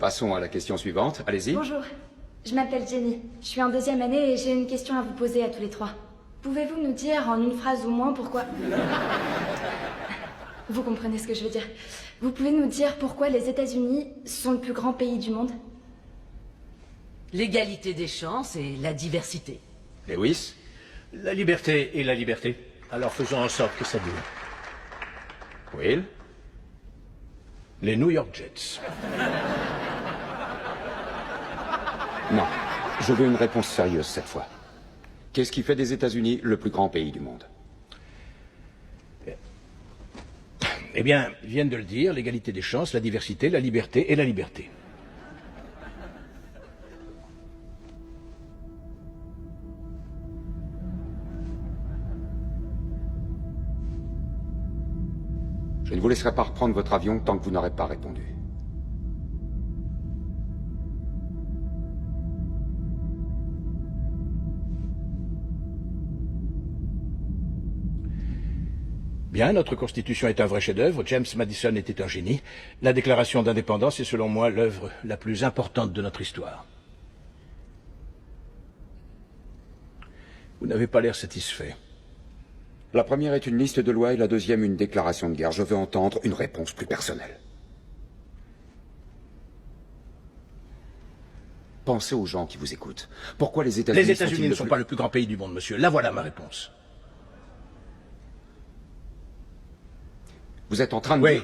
Passons à la question suivante. Allez-y. Bonjour, je m'appelle Jenny. Je suis en 2e année et j'ai une question à vous poser à tous les trois. Pouvez-vous nous dire en une phrase ou moins pourquoi... Vous comprenez ce que je veux dire. Vous pouvez nous dire pourquoi les États-Unis sont le plus grand pays du monde? L'égalité des chances et la diversité. Lewis? La liberté et la liberté. Alors faisons en sorte que ça dure. Will? Les New York Jets. Non. Je veux une réponse sérieuse cette fois. Qu'est-ce qui fait des États-Unis le plus grand pays du monde? Eh bien, viennent de le dire, l'égalité des chances, la diversité, la liberté et la liberté. Je ne vous laisserai pas reprendre votre avion tant que vous n'aurez pas répondu. Bien, notre Constitution est un vrai chef-d'œuvre, James Madison était un génie. La Déclaration d'indépendance est selon moi l'œuvre la plus importante de notre histoire. Vous n'avez pas l'air satisfait. La première est une liste de lois et la deuxième une déclaration de guerre. Je veux entendre une réponse plus personnelle. Pensez aux gens qui vous écoutent. Pourquoi les États-Unis Les États-Unis ne sont pas le plus grand pays du monde, monsieur. Là voilà ma réponse. Vous êtes en train de... Oui.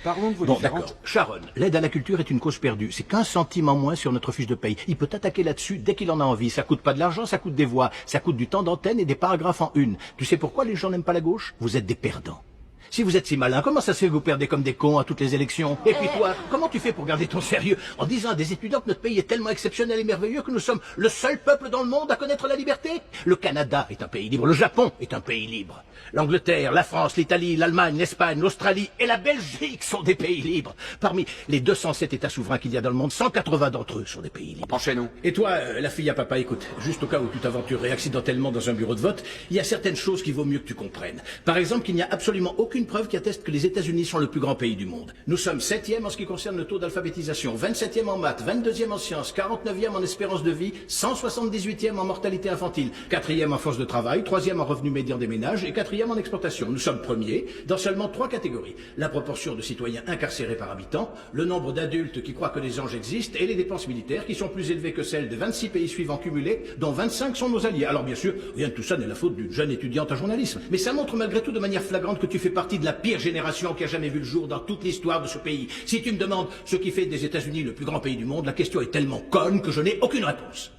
Parlons de vos Bon, différentes... d'accord. Sharon, l'aide à la culture est une cause perdue. C'est 15 centimes en moins sur notre fiche de paye. Il peut attaquer là-dessus dès qu'il en a envie. Ça coûte pas de l'argent, ça coûte des voix. Ça coûte du temps d'antenne et des paragraphes en une. Tu sais pourquoi les gens n'aiment pas la gauche? Vous êtes des perdants. Si vous êtes si malin, comment ça se fait que vous perdez comme des cons à toutes les élections? Et puis toi, comment tu fais pour garder ton sérieux en disant à des étudiants que notre pays est tellement exceptionnel et merveilleux que nous sommes le seul peuple dans le monde à connaître la liberté? Le Canada est un pays libre, le Japon est un pays libre. L'Angleterre, la France, l'Italie, l'Allemagne, l'Espagne, l'Australie et la Belgique sont des pays libres. Parmi les 207 États souverains qu'il y a dans le monde, 180 d'entre eux sont des pays libres. Enchaînons. Et toi, la fille à papa, écoute, juste au cas où tu t'aventurerais accidentellement dans un bureau de vote, il y a certaines choses qu'il vaut mieux que tu comprennes. Par exemple, qu'il n'y a absolument aucune preuve qui atteste que les États-Unis sont le plus grand pays du monde. Nous sommes 7e en ce qui concerne le taux d'alphabétisation, 27e en maths, 22e en sciences, 49e en espérance de vie, 178e en mortalité infantile, 4e en force de travail, 3e en revenu médian des ménages et 4e en exportation. Nous sommes premiers dans seulement 3 catégories. La proportion de citoyens incarcérés par habitant, le nombre d'adultes qui croient que les anges existent et les dépenses militaires qui sont plus élevées que celles de 26 pays suivants cumulés, dont 25 sont nos alliés. Alors bien sûr, rien de tout ça n'est la faute d'une jeune étudiante en journalisme. Mais ça montre malgré tout de manière flagrante que tu fais partie de la pire génération qui a jamais vu le jour dans toute l'histoire de ce pays. Si tu me demandes ce qui fait des États-Unis le plus grand pays du monde, la question est tellement conne que je n'ai aucune réponse.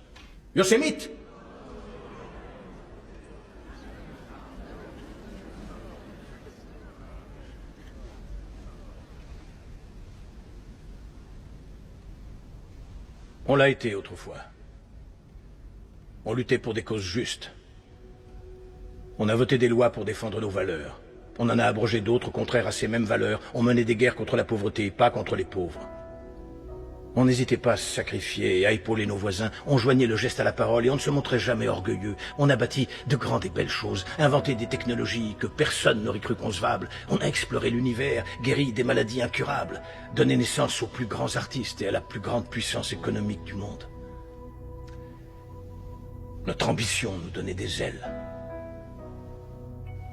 Yosemite. On l'a été autrefois. On luttait pour des causes justes. On a voté des lois pour défendre nos valeurs. On en a abrogé d'autres contraires à ces mêmes valeurs. On menait des guerres contre la pauvreté, pas contre les pauvres. On n'hésitait pas à se sacrifier et à épauler nos voisins. On joignait le geste à la parole et on ne se montrait jamais orgueilleux. On a bâti de grandes et belles choses, inventé des technologies que personne n'aurait cru concevables. On a exploré l'univers, guéri des maladies incurables, donné naissance aux plus grands artistes et à la plus grande puissance économique du monde. Notre ambition nous donnait des ailes.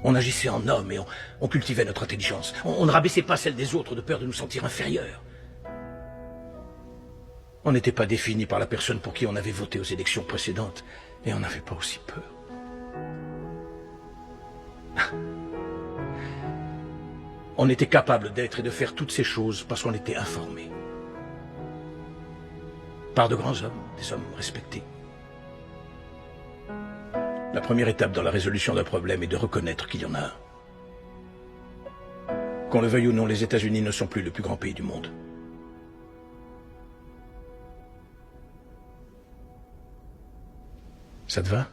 On agissait en homme et on cultivait notre intelligence. On ne rabaissait pas celle des autres de peur de nous sentir inférieurs. On n'était pas défini par la personne pour qui on avait voté aux élections précédentes, et on n'avait pas aussi peur. On était capable d'être et de faire toutes ces choses parce qu'on était informés. Par de grands hommes, des hommes respectés. La première étape dans la résolution d'un problème est de reconnaître qu'il y en a un. Qu'on le veuille ou non, les États-Unis ne sont plus le plus grand pays du monde. Ça te va ?